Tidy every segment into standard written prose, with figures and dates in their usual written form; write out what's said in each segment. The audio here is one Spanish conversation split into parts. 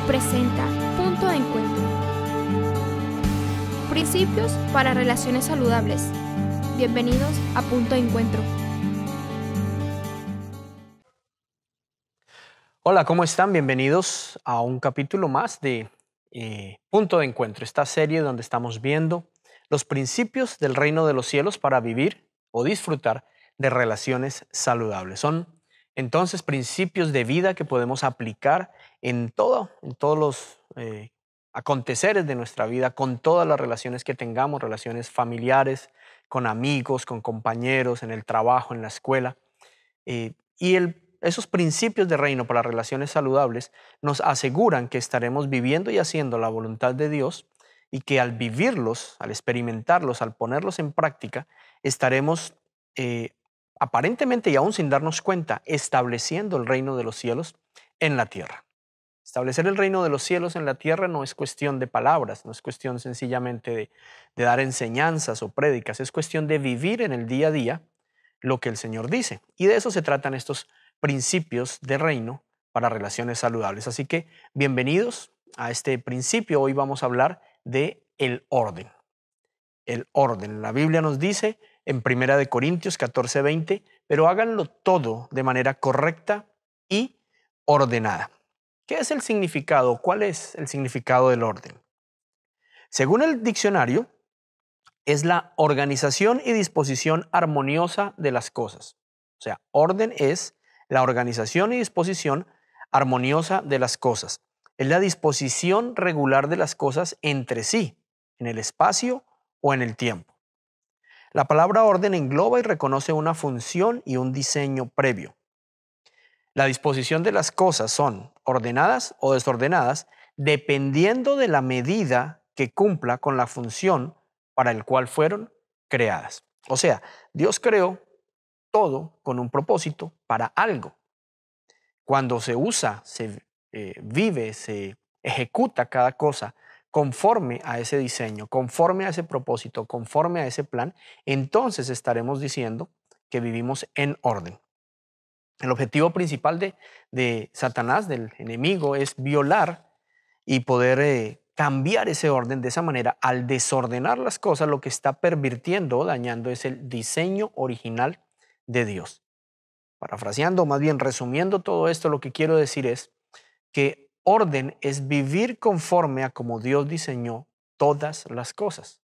presenta Punto de Encuentro. Principios para relaciones saludables. Bienvenidos a Punto de Encuentro. Hola, ¿cómo están? Bienvenidos a un capítulo más de Punto de Encuentro, esta serie donde estamos viendo los principios del reino de los cielos para vivir o disfrutar de relaciones saludables. Son entonces principios de vida que podemos aplicar en todos los aconteceres de nuestra vida, con todas las relaciones que tengamos, relaciones familiares, con amigos, con compañeros, en el trabajo, en la escuela. Esos principios de reino para relaciones saludables nos aseguran que estaremos viviendo y haciendo la voluntad de Dios y que al vivirlos, al experimentarlos, al ponerlos en práctica, estaremos aparentemente y aún sin darnos cuenta estableciendo el reino de los cielos en la tierra. Establecer el reino de los cielos en la tierra no es cuestión de palabras, no es cuestión sencillamente de dar enseñanzas o prédicas, es cuestión de vivir en el día a día lo que el Señor dice. Y de eso se tratan estos principios de reino para relaciones saludables. Así que bienvenidos a este principio. Hoy vamos a hablar de el orden. El orden. La Biblia nos dice en 1 Corintios 14:20, pero háganlo todo de manera correcta y ordenada. ¿Qué es el significado? ¿Cuál es el significado del orden? Según el diccionario, es la organización y disposición armoniosa de las cosas. O sea, orden es la organización y disposición armoniosa de las cosas. Es la disposición regular de las cosas entre sí, en el espacio o en el tiempo. La palabra orden engloba y reconoce una función y un diseño previo. La disposición de las cosas son ordenadas o desordenadas dependiendo de la medida que cumpla con la función para el cual fueron creadas. O sea, Dios creó todo con un propósito para algo. Cuando se usa, se vive, se ejecuta cada cosa conforme a ese diseño, conforme a ese propósito, conforme a ese plan, entonces estaremos diciendo que vivimos en orden. El objetivo principal de Satanás, del enemigo, es violar y poder cambiar ese orden. De esa manera, al desordenar las cosas, lo que está pervirtiendo o dañando es el diseño original de Dios. Parafraseando, más bien resumiendo todo esto, lo que quiero decir es que orden es vivir conforme a como Dios diseñó todas las cosas.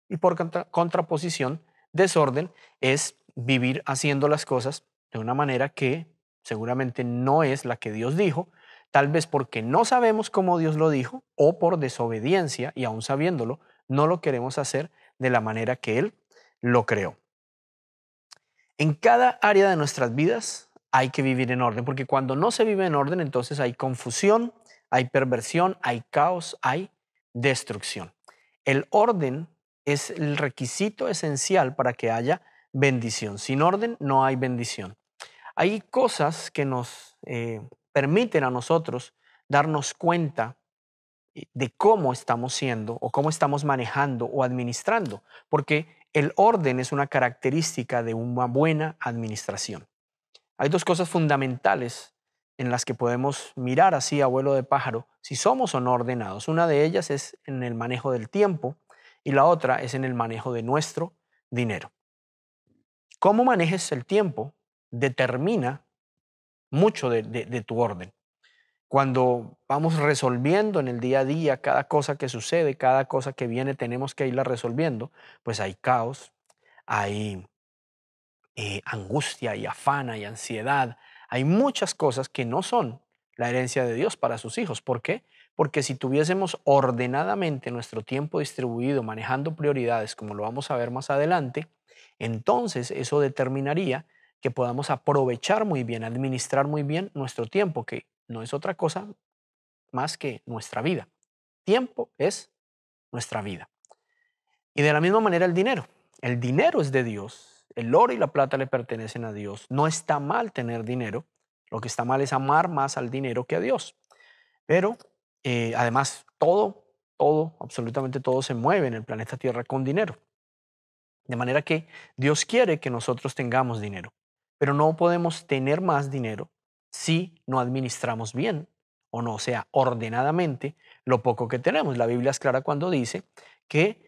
Y por contraposición, desorden es vivir haciendo las cosas de una manera que seguramente no es la que Dios dijo, tal vez porque no sabemos cómo Dios lo dijo o por desobediencia y aún sabiéndolo, no lo queremos hacer de la manera que Él lo creó. En cada área de nuestras vidas hay que vivir en orden, porque cuando no se vive en orden, entonces hay confusión, hay perversión, hay caos, hay destrucción. El orden es el requisito esencial para que haya bendición. Sin orden no hay bendición. Hay cosas que nos permiten a nosotros darnos cuenta de cómo estamos siendo o cómo estamos manejando o administrando, porque el orden es una característica de una buena administración. Hay dos cosas fundamentales en las que podemos mirar así a vuelo de pájaro si somos o no ordenados. Una de ellas es en el manejo del tiempo y la otra es en el manejo de nuestro dinero. Cómo manejes el tiempo determina mucho de tu orden. Cuando vamos resolviendo en el día a día cada cosa que sucede, cada cosa que viene, tenemos que irla resolviendo, pues hay caos, hay angustia y afán, hay ansiedad, hay muchas cosas que no son la herencia de Dios para sus hijos. ¿Por qué? Porque si tuviésemos ordenadamente nuestro tiempo distribuido, manejando prioridades, como lo vamos a ver más adelante, entonces eso determinaría que podamos aprovechar muy bien, administrar muy bien nuestro tiempo, que no es otra cosa más que nuestra vida. Tiempo es nuestra vida. Y de la misma manera el dinero. El dinero es de Dios. El oro y la plata le pertenecen a Dios. No está mal tener dinero. Lo que está mal es amar más al dinero que a Dios. Pero además absolutamente todo se mueve en el planeta Tierra con dinero. De manera que Dios quiere que nosotros tengamos dinero. Pero no podemos tener más dinero si no administramos bien o no, o sea, ordenadamente lo poco que tenemos. La Biblia es clara cuando dice que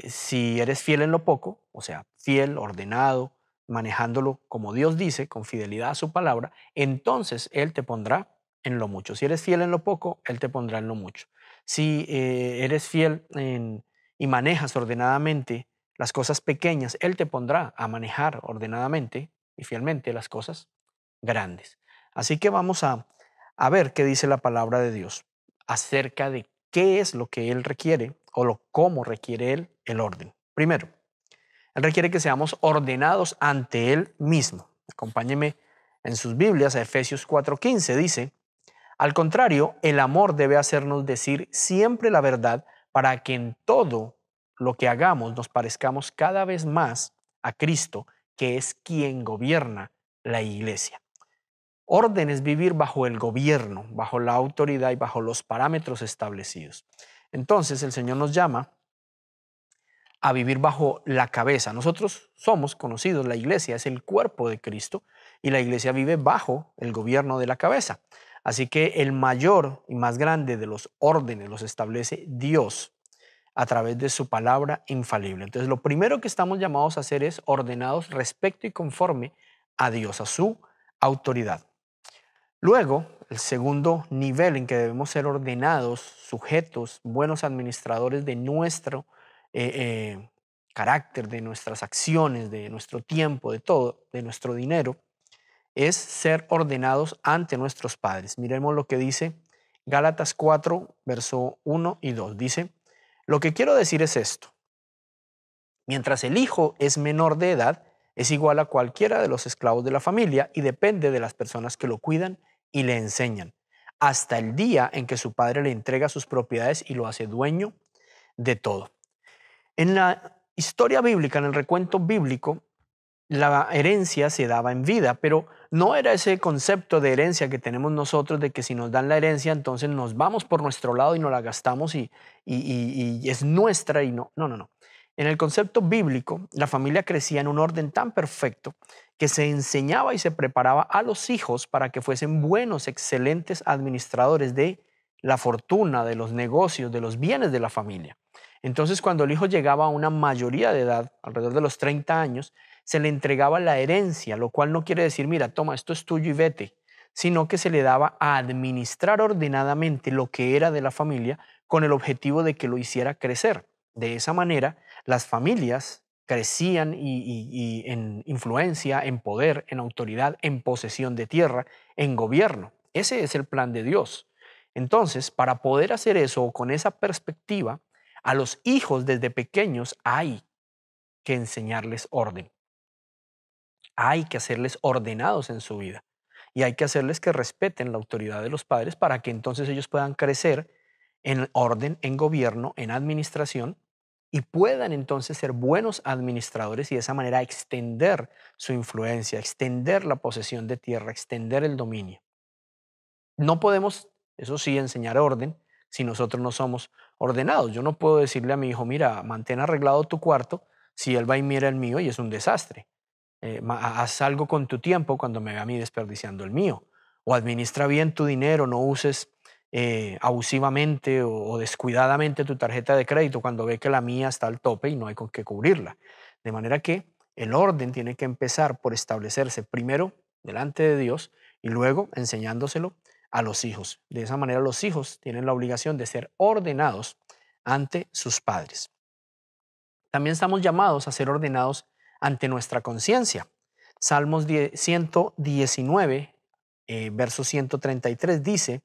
si eres fiel en lo poco, o sea, fiel, ordenado, manejándolo como Dios dice, con fidelidad a su palabra, entonces Él te pondrá en lo mucho. Si eres fiel en lo poco, Él te pondrá en lo mucho. Si eres fiel y manejas ordenadamente las cosas pequeñas, Él te pondrá a manejar ordenadamente y fielmente las cosas grandes. Así que vamos a ver qué dice la palabra de Dios acerca de qué es lo que Él requiere o cómo requiere Él el orden. Primero, Él requiere que seamos ordenados ante Él mismo. Acompáñeme en sus Biblias a Efesios 4:15. Dice, al contrario, el amor debe hacernos decir siempre la verdad para que en todo lo que hagamos nos parezcamos cada vez más a Cristo, que es quien gobierna la iglesia. Orden es vivir bajo el gobierno, bajo la autoridad y bajo los parámetros establecidos. Entonces el Señor nos llama a vivir bajo la cabeza. Nosotros somos conocidos, la iglesia es el cuerpo de Cristo y la iglesia vive bajo el gobierno de la cabeza. Así que el mayor y más grande de los órdenes los establece Dios a través de su palabra infalible. Entonces lo primero que estamos llamados a hacer es ordenados respecto y conforme a Dios, a su autoridad. Luego, el segundo nivel en que debemos ser ordenados, sujetos, buenos administradores de nuestro carácter, de nuestras acciones, de nuestro tiempo, de todo, de nuestro dinero, es ser ordenados ante nuestros padres. Miremos lo que dice Gálatas 4, verso 1 y 2. Dice, lo que quiero decir es esto. Mientras el hijo es menor de edad, es igual a cualquiera de los esclavos de la familia y depende de las personas que lo cuidan y le enseñan, hasta el día en que su padre le entrega sus propiedades y lo hace dueño de todo. En la historia bíblica, en el recuento bíblico, la herencia se daba en vida, pero no era ese concepto de herencia que tenemos nosotros de que si nos dan la herencia, entonces nos vamos por nuestro lado y nos la gastamos y es nuestra y no. No, no, no. En el concepto bíblico, la familia crecía en un orden tan perfecto que se enseñaba y se preparaba a los hijos para que fuesen buenos, excelentes administradores de la fortuna, de los negocios, de los bienes de la familia. Entonces, cuando el hijo llegaba a una mayoría de edad, alrededor de los 30 años, se le entregaba la herencia, lo cual no quiere decir, mira, toma, esto es tuyo y vete, sino que se le daba a administrar ordenadamente lo que era de la familia con el objetivo de que lo hiciera crecer. De esa manera, las familias crecían y en influencia, en poder, en autoridad, en posesión de tierra, en gobierno. Ese es el plan de Dios. Entonces, para poder hacer eso con esa perspectiva, a los hijos desde pequeños hay que enseñarles orden. Hay que hacerles ordenados en su vida y hay que hacerles que respeten la autoridad de los padres para que entonces ellos puedan crecer en orden, en gobierno, en administración y puedan entonces ser buenos administradores y de esa manera extender su influencia, extender la posesión de tierra, extender el dominio. No podemos, eso sí, enseñar orden si nosotros no somos ordenados. Yo no puedo decirle a mi hijo, mira, mantén arreglado tu cuarto si él va y mira el mío y es un desastre. Haz algo con tu tiempo cuando me vea a mí desperdiciando el mío. O administra bien tu dinero, no uses abusivamente o descuidadamente tu tarjeta de crédito cuando ve que la mía está al tope y no hay con qué cubrirla. De manera que el orden tiene que empezar por establecerse primero delante de Dios y luego enseñándoselo a los hijos. De esa manera los hijos tienen la obligación de ser ordenados ante sus padres. También estamos llamados a ser ordenados ante nuestra conciencia. Salmos 119, verso 133 dice,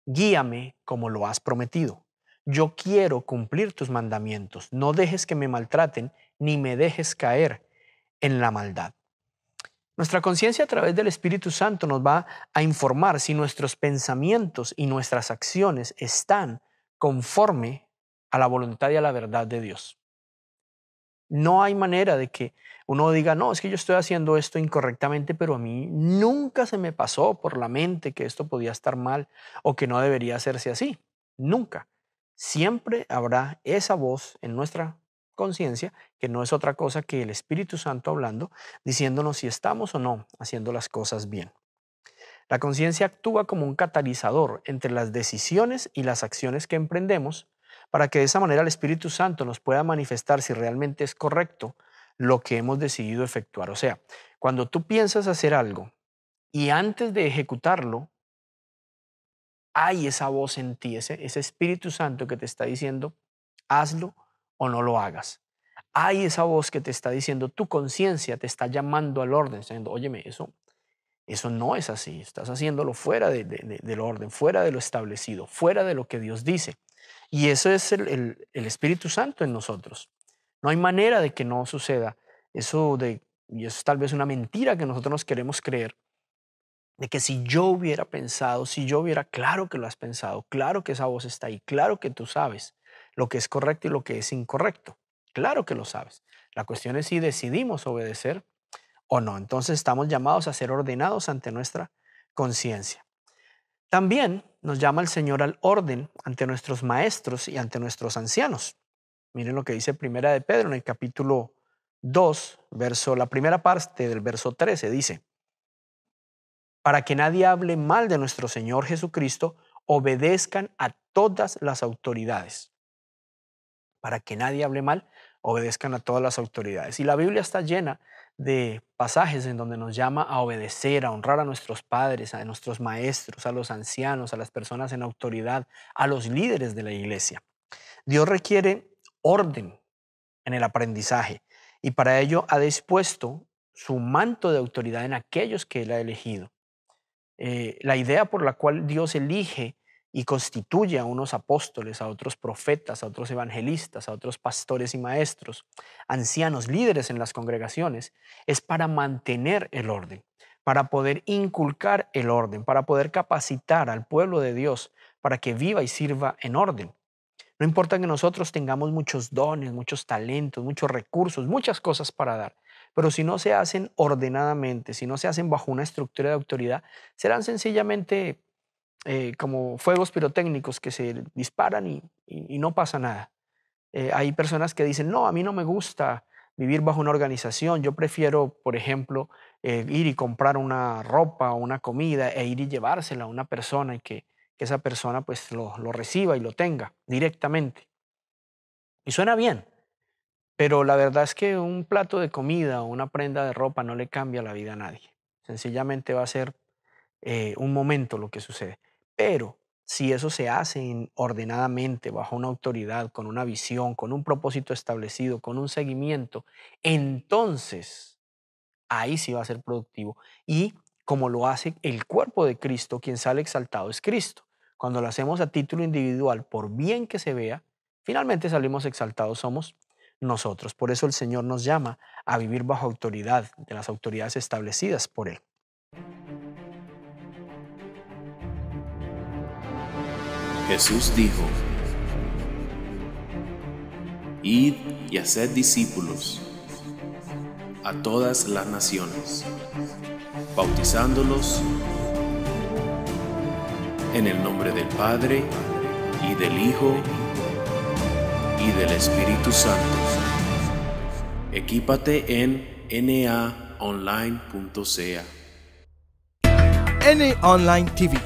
guíame como lo has prometido. Yo quiero cumplir tus mandamientos. No dejes que me maltraten ni me dejes caer en la maldad. Nuestra conciencia a través del Espíritu Santo nos va a informar si nuestros pensamientos y nuestras acciones están conforme a la voluntad y a la verdad de Dios. No hay manera de que uno diga, no, es que yo estoy haciendo esto incorrectamente, pero a mí nunca se me pasó por la mente que esto podía estar mal o que no debería hacerse así. Nunca. Siempre habrá esa voz en nuestra conciencia, que no es otra cosa que el Espíritu Santo hablando, diciéndonos si estamos o no haciendo las cosas bien. La conciencia actúa como un catalizador entre las decisiones y las acciones que emprendemos para que de esa manera el Espíritu Santo nos pueda manifestar si realmente es correcto lo que hemos decidido efectuar. O sea, cuando tú piensas hacer algo y antes de ejecutarlo, hay esa voz en ti, ese Espíritu Santo que te está diciendo, hazlo o no lo hagas. Hay esa voz que te está diciendo, tu conciencia te está llamando al orden, diciendo, óyeme, eso no es así, estás haciéndolo fuera del orden, fuera de lo establecido, fuera de lo que Dios dice. Y eso es el Espíritu Santo en nosotros. No hay manera de que no suceda y eso es tal vez una mentira que nosotros nos queremos creer, de que si yo hubiera pensado, claro que lo has pensado, claro que esa voz está ahí, claro que tú sabes lo que es correcto y lo que es incorrecto, claro que lo sabes. La cuestión es si decidimos obedecer o no. Entonces estamos llamados a ser ordenados ante nuestra conciencia. También nos llama el Señor al orden ante nuestros maestros y ante nuestros ancianos. Miren lo que dice Primera de Pedro en el capítulo 2, la primera parte del verso 13, dice: para que nadie hable mal de nuestro Señor Jesucristo, obedezcan a todas las autoridades. Para que nadie hable mal, obedezcan a todas las autoridades. Y la Biblia está llena de pasajes en donde nos llama a obedecer, a honrar a nuestros padres, a nuestros maestros, a los ancianos, a las personas en autoridad, a los líderes de la iglesia. Dios requiere orden en el aprendizaje y para ello ha dispuesto su manto de autoridad en aquellos que Él ha elegido. La idea por la cual Dios elige y constituye a unos apóstoles, a otros profetas, a otros evangelistas, a otros pastores y maestros, ancianos, líderes en las congregaciones, es para mantener el orden, para poder inculcar el orden, para poder capacitar al pueblo de Dios para que viva y sirva en orden. No importa que nosotros tengamos muchos dones, muchos talentos, muchos recursos, muchas cosas para dar, pero si no se hacen ordenadamente, si no se hacen bajo una estructura de autoridad, serán sencillamente como fuegos pirotécnicos que se disparan y no pasa nada. Hay personas que dicen, no, a mí no me gusta vivir bajo una organización, yo prefiero, por ejemplo, ir y comprar una ropa o una comida e ir y llevársela a una persona y que esa persona pues lo reciba y lo tenga directamente. Y suena bien, pero la verdad es que un plato de comida o una prenda de ropa no le cambia la vida a nadie. Sencillamente va a ser un momento lo que sucede. Pero si eso se hace ordenadamente, bajo una autoridad, con una visión, con un propósito establecido, con un seguimiento, entonces ahí sí va a ser productivo. Y como lo hace el cuerpo de Cristo, quien sale exaltado es Cristo. Cuando lo hacemos a título individual, por bien que se vea, finalmente salimos exaltados somos nosotros. Por eso el Señor nos llama a vivir bajo autoridad, de las autoridades establecidas por Él. Jesús dijo: id y haced discípulos a todas las naciones, bautizándolos en el nombre del Padre, y del Hijo, y del Espíritu Santo. Equípate en naonline.ca. NA Online TV,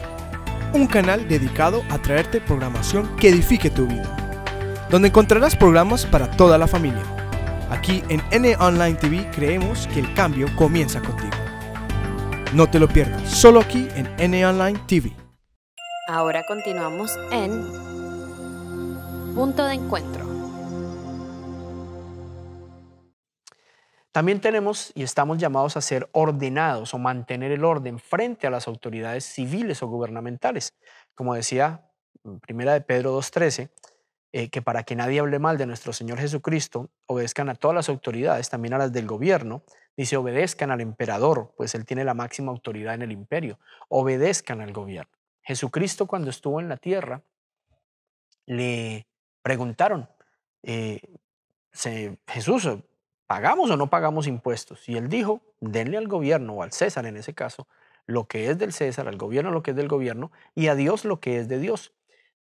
un canal dedicado a traerte programación que edifique tu vida, donde encontrarás programas para toda la familia. Aquí en NA Online TV creemos que el cambio comienza contigo. No te lo pierdas, solo aquí en NA Online TV. Ahora continuamos en Punto de Encuentro. También tenemos y estamos llamados a ser ordenados o mantener el orden frente a las autoridades civiles o gubernamentales. Como decía Primera de Pedro 2:13, que para que nadie hable mal de nuestro Señor Jesucristo, obedezcan a todas las autoridades, también a las del gobierno. Dice, obedezcan al emperador, pues él tiene la máxima autoridad en el imperio. Obedezcan al gobierno. Jesucristo, cuando estuvo en la tierra, le preguntaron, Jesús, ¿pagamos o no pagamos impuestos? Y él dijo, denle al gobierno o al César en ese caso lo que es del César, al gobierno lo que es del gobierno y a Dios lo que es de Dios.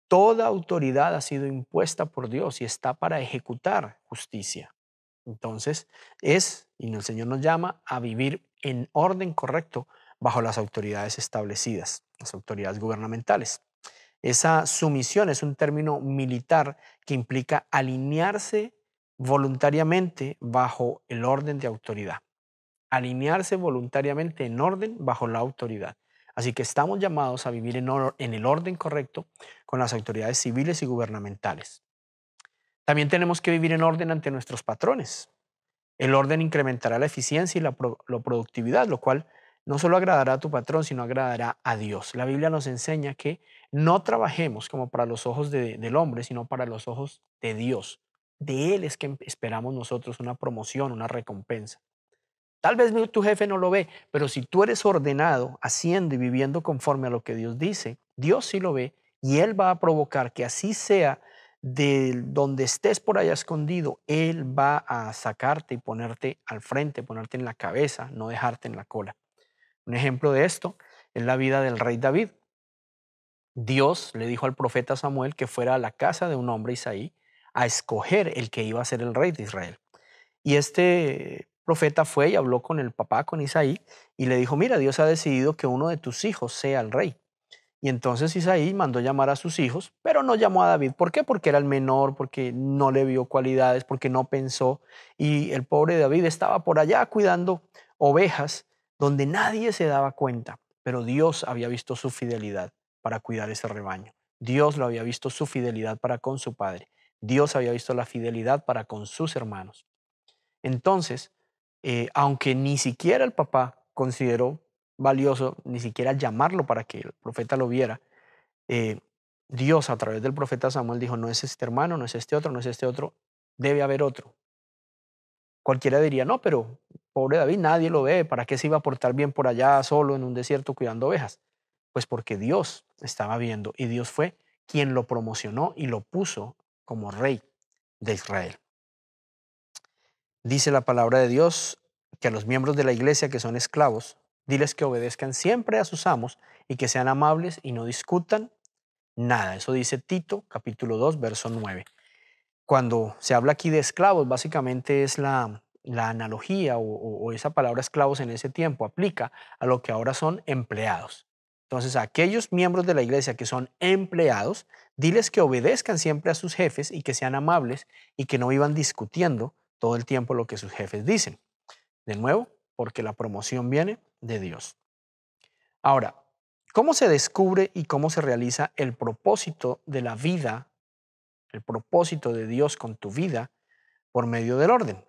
Toda autoridad ha sido impuesta por Dios y está para ejecutar justicia. Entonces y el Señor nos llama a vivir en orden correcto bajo las autoridades establecidas, las autoridades gubernamentales. Esa sumisión es un término militar que implica alinearse voluntariamente bajo el orden de autoridad. Alinearse voluntariamente en orden bajo la autoridad. Así que estamos llamados a vivir en el orden correcto con las autoridades civiles y gubernamentales. También tenemos que vivir en orden ante nuestros patrones. El orden incrementará la eficiencia y la productividad, lo cual no solo agradará a tu patrón, sino agradará a Dios. La Biblia nos enseña que no trabajemos como para los ojos del hombre, sino para los ojos de Dios. De Él es que esperamos nosotros una promoción, una recompensa. Tal vez tu jefe no lo ve, pero si tú eres ordenado, haciendo y viviendo conforme a lo que Dios dice, Dios sí lo ve y Él va a provocar que así sea de donde estés por allá escondido, Él va a sacarte y ponerte al frente, ponerte en la cabeza, no dejarte en la cola. Un ejemplo de esto es la vida del rey David. Dios le dijo al profeta Samuel que fuera a la casa de un hombre, Isaí, a escoger el que iba a ser el rey de Israel. Y este profeta fue y habló con el papá, con Isaí, y le dijo, mira, Dios ha decidido que uno de tus hijos sea el rey. Y entonces Isaí mandó llamar a sus hijos, pero no llamó a David. ¿Por qué? Porque era el menor, porque no le vio cualidades, porque no pensó. Y el pobre David estaba por allá cuidando ovejas donde nadie se daba cuenta, pero Dios había visto su fidelidad para cuidar ese rebaño. Dios lo había visto su fidelidad para con su padre. Dios había visto la fidelidad para con sus hermanos. Entonces, aunque ni siquiera el papá consideró valioso ni siquiera llamarlo para que el profeta lo viera, Dios a través del profeta Samuel dijo, no es este hermano, no es este otro, no es este otro, debe haber otro. Cualquiera diría, no, pero pobre David, nadie lo ve, ¿para qué se iba a portar bien por allá solo en un desierto cuidando ovejas? Pues porque Dios estaba viendo y Dios fue quien lo promocionó y lo puso como rey de Israel. Dice la palabra de Dios que a los miembros de la iglesia que son esclavos, diles que obedezcan siempre a sus amos y que sean amables y no discutan nada. Eso dice Tito, capítulo 2, verso 9. Cuando se habla aquí de esclavos, básicamente es la analogía o esa palabra esclavos en ese tiempo aplica a lo que ahora son empleados. Entonces, a aquellos miembros de la iglesia que son empleados, diles que obedezcan siempre a sus jefes y que sean amables y que no vivan discutiendo todo el tiempo lo que sus jefes dicen. De nuevo, porque la promoción viene de Dios. Ahora, ¿cómo se descubre y cómo se realiza el propósito de la vida, el propósito de Dios con tu vida por medio del orden?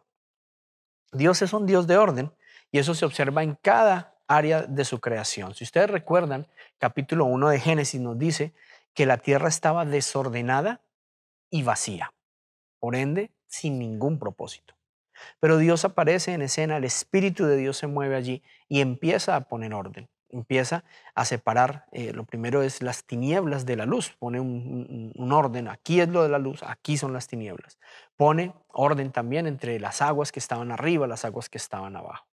Dios es un Dios de orden y eso se observa en cada área de su creación. Si ustedes recuerdan, capítulo 1 de Génesis nos dice que la tierra estaba desordenada y vacía, por ende, sin ningún propósito. Pero Dios aparece en escena, el Espíritu de Dios se mueve allí y empieza a poner orden, empieza a separar. Lo primero es las tinieblas de la luz, pone un orden, aquí es lo de la luz, aquí son las tinieblas. Pone orden también entre las aguas que estaban arriba, las aguas que estaban abajo.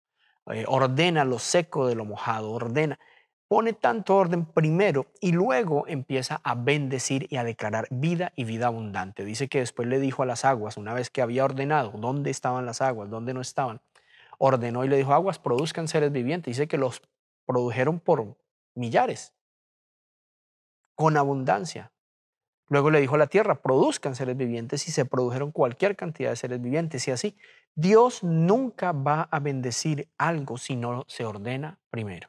Ordena lo seco de lo mojado, ordena. Pone tanto orden primero y luego empieza a bendecir y a declarar vida y vida abundante. Dice que después le dijo a las aguas, una vez que había ordenado dónde estaban las aguas, dónde no estaban, ordenó y le dijo, aguas produzcan seres vivientes. Dice que los produjeron por millares, con abundancia. Luego le dijo a la tierra, produzcan seres vivientes y se produjeron cualquier cantidad de seres vivientes. Y así, Dios nunca va a bendecir algo si no se ordena primero.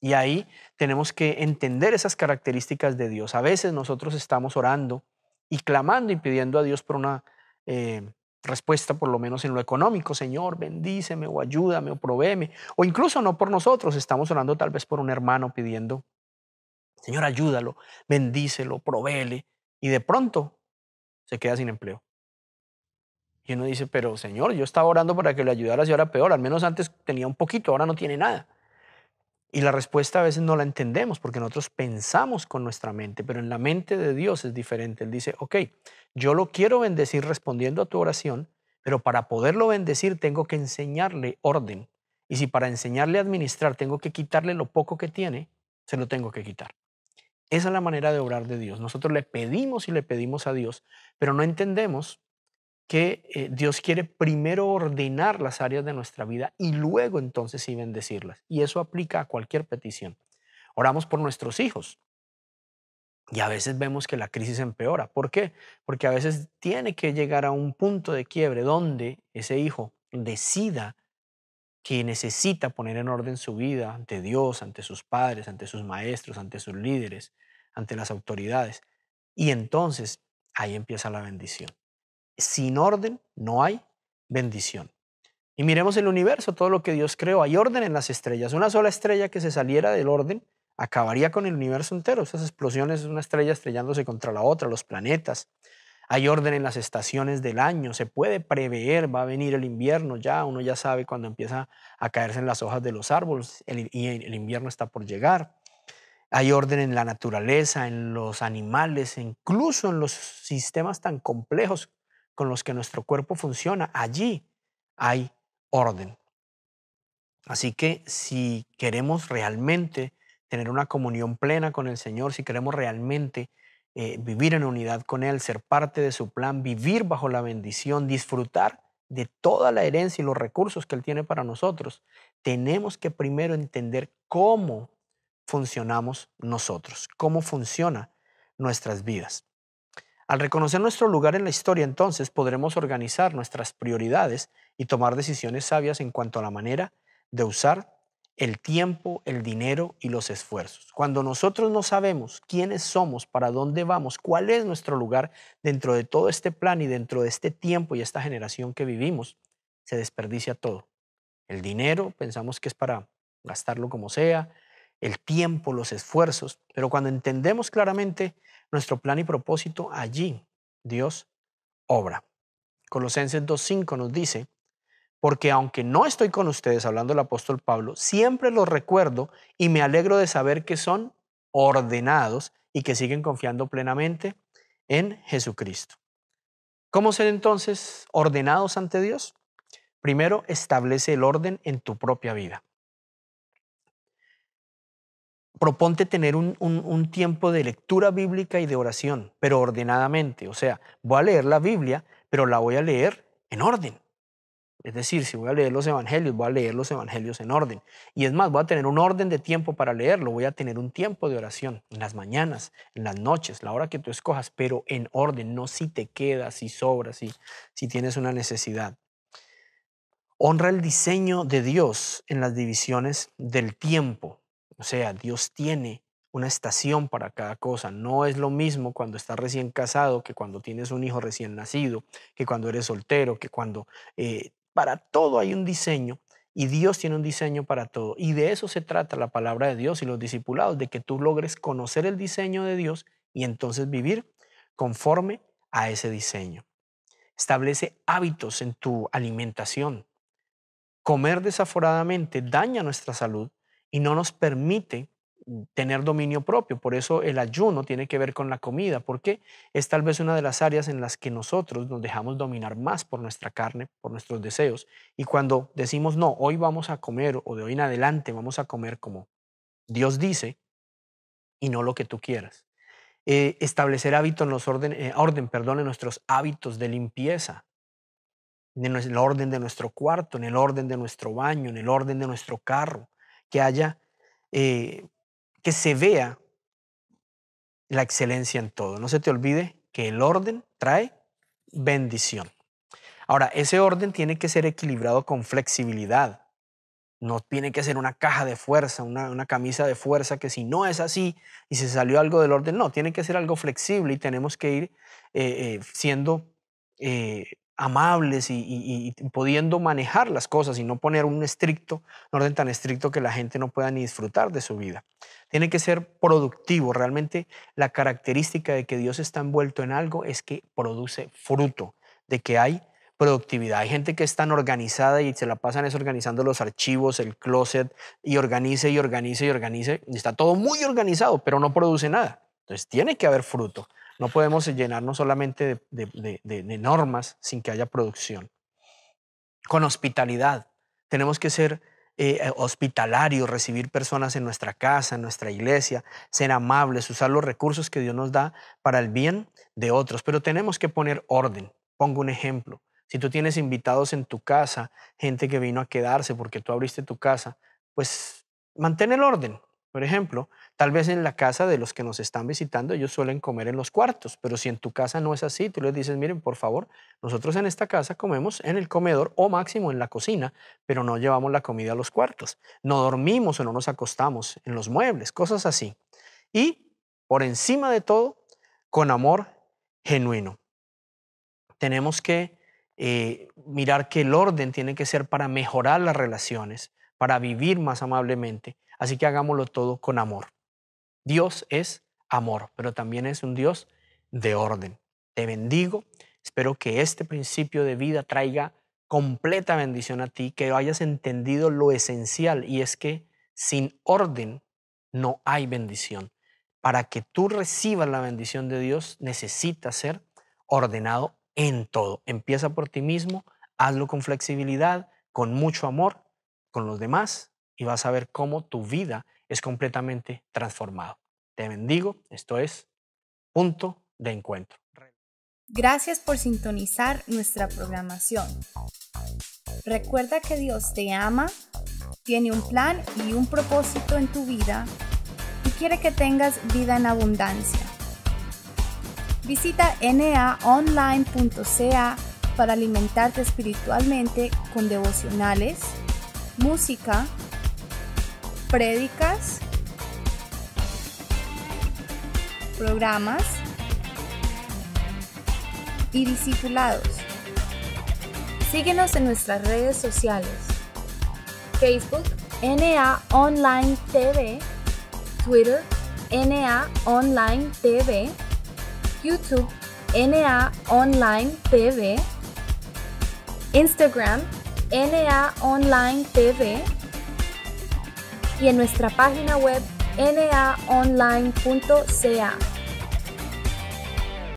Y ahí tenemos que entender esas características de Dios. A veces nosotros estamos orando y clamando y pidiendo a Dios por una respuesta, por lo menos en lo económico. Señor, bendíceme o ayúdame o provéeme. O incluso no por nosotros, estamos orando tal vez por un hermano pidiendo, Señor, ayúdalo, bendícelo, provéele. Y de pronto se queda sin empleo. Y uno dice, pero Señor, yo estaba orando para que le ayudaras y ahora peor. Al menos antes tenía un poquito, ahora no tiene nada. Y la respuesta a veces no la entendemos porque nosotros pensamos con nuestra mente, pero en la mente de Dios es diferente. Él dice, ok, yo lo quiero bendecir respondiendo a tu oración, pero para poderlo bendecir tengo que enseñarle orden. Y si para enseñarle a administrar tengo que quitarle lo poco que tiene, se lo tengo que quitar. Esa es la manera de obrar de Dios. Nosotros le pedimos y le pedimos a Dios, pero no entendemos que Dios quiere primero ordenar las áreas de nuestra vida y luego entonces sí bendecirlas. Y eso aplica a cualquier petición. Oramos por nuestros hijos y a veces vemos que la crisis empeora. ¿Por qué? Porque a veces tiene que llegar a un punto de quiebre donde ese hijo decida que necesita poner en orden su vida ante Dios, ante sus padres, ante sus maestros, ante sus líderes, ante las autoridades. Y entonces ahí empieza la bendición. Sin orden no hay bendición. Y miremos el universo, todo lo que Dios creó. Hay orden en las estrellas. Una sola estrella que se saliera del orden acabaría con el universo entero. Esas explosiones, una estrella estrellándose contra la otra, los planetas. Hay orden en las estaciones del año. Se puede prever, va a venir el invierno ya. Uno ya sabe cuando empieza a caerse en las hojas de los árboles y el invierno está por llegar. Hay orden en la naturaleza, en los animales, incluso en los sistemas tan complejos con los que nuestro cuerpo funciona. Allí hay orden. Así que si queremos realmente tener una comunión plena con el Señor, si queremos realmente vivir en unidad con Él, ser parte de su plan, vivir bajo la bendición, disfrutar de toda la herencia y los recursos que Él tiene para nosotros, tenemos que primero entender cómo funcionamos nosotros, cómo funcionan nuestras vidas. Al reconocer nuestro lugar en la historia, entonces podremos organizar nuestras prioridades y tomar decisiones sabias en cuanto a la manera de usar el tiempo, el dinero y los esfuerzos. Cuando nosotros no sabemos quiénes somos, para dónde vamos, cuál es nuestro lugar dentro de todo este plan y dentro de este tiempo y esta generación que vivimos, se desperdicia todo. El dinero pensamos que es para gastarlo como sea, el tiempo, los esfuerzos, pero cuando entendemos claramente nuestro plan y propósito, allí Dios obra. Colosenses 2:5 nos dice, porque aunque no estoy con ustedes, hablando el apóstol Pablo, siempre los recuerdo y me alegro de saber que son ordenados y que siguen confiando plenamente en Jesucristo. ¿Cómo ser entonces ordenados ante Dios? Primero, establece el orden en tu propia vida. Proponte tener un tiempo de lectura bíblica y de oración, pero ordenadamente. O sea, voy a leer la Biblia, pero la voy a leer en orden. Es decir, si voy a leer los evangelios, voy a leer los evangelios en orden. Y es más, voy a tener un orden de tiempo para leerlo. Voy a tener un tiempo de oración en las mañanas, en las noches, la hora que tú escojas, pero en orden, no si te quedas, si sobras, si tienes una necesidad. Honra el diseño de Dios en las divisiones del tiempo. O sea, Dios tiene una estación para cada cosa. No es lo mismo cuando estás recién casado que cuando tienes un hijo recién nacido, que cuando eres soltero, que cuando... para todo hay un diseño y Dios tiene un diseño para todo. Y de eso se trata la palabra de Dios y los discipulados, de que tú logres conocer el diseño de Dios y entonces vivir conforme a ese diseño. Establece hábitos en tu alimentación. Comer desaforadamente daña nuestra salud y no nos permite tener dominio propio. Por eso el ayuno tiene que ver con la comida, porque es tal vez una de las áreas en las que nosotros nos dejamos dominar más por nuestra carne, por nuestros deseos. Y cuando decimos, no, hoy vamos a comer o de hoy en adelante vamos a comer como Dios dice y no lo que tú quieras. Establecer hábitos en los en nuestros hábitos de limpieza, en el orden de nuestro cuarto, en el orden de nuestro baño, en el orden de nuestro carro, que haya, que se vea la excelencia en todo. No se te olvide que el orden trae bendición. Ahora, ese orden tiene que ser equilibrado con flexibilidad. No tiene que ser una caja de fuerza, una camisa de fuerza que si no es así y se salió algo del orden, no, tiene que ser algo flexible y tenemos que ir siendo amables y pudiendo manejar las cosas y no poner un orden tan estricto que la gente no pueda ni disfrutar de su vida. Tiene que ser productivo. Realmente la característica de que Dios está envuelto en algo es que produce fruto, de que hay productividad. Hay gente que es tan organizada y se la pasan organizando los archivos, el closet, y organice y organice y organice. Y está todo muy organizado, pero no produce nada. Entonces tiene que haber fruto. No podemos llenarnos solamente de normas sin que haya producción. Con hospitalidad. Tenemos que ser hospitalarios, recibir personas en nuestra casa, en nuestra iglesia, ser amables, usar los recursos que Dios nos da para el bien de otros. Pero tenemos que poner orden. Pongo un ejemplo. Si tú tienes invitados en tu casa, gente que vino a quedarse porque tú abriste tu casa, pues mantén el orden. Por ejemplo, tal vez en la casa de los que nos están visitando, ellos suelen comer en los cuartos, pero si en tu casa no es así, tú les dices, miren, por favor, nosotros en esta casa comemos en el comedor o máximo en la cocina, pero no llevamos la comida a los cuartos. No dormimos o no nos acostamos en los muebles, cosas así. Y por encima de todo, con amor genuino. Tenemos que mirar que el orden tiene que ser para mejorar las relaciones, para vivir más amablemente. Así que hagámoslo todo con amor. Dios es amor, pero también es un Dios de orden. Te bendigo. Espero que este principio de vida traiga completa bendición a ti, que hayas entendido lo esencial, y es que sin orden no hay bendición. Para que tú recibas la bendición de Dios, necesitas ser ordenado en todo. Empieza por ti mismo, hazlo con flexibilidad, con mucho amor, con los demás, y vas a ver cómo tu vida es completamente transformada. Te bendigo. Esto es Punto de Encuentro. Gracias por sintonizar nuestra programación. Recuerda que Dios te ama, tiene un plan y un propósito en tu vida y quiere que tengas vida en abundancia. Visita naonline.ca para alimentarte espiritualmente con devocionales, música, prédicas, programas y discipulados. Síguenos en nuestras redes sociales: Facebook, NA Online TV, Twitter, NA Online TV, YouTube, NA Online TV, Instagram, NA Online TV, y en nuestra página web naonline.ca.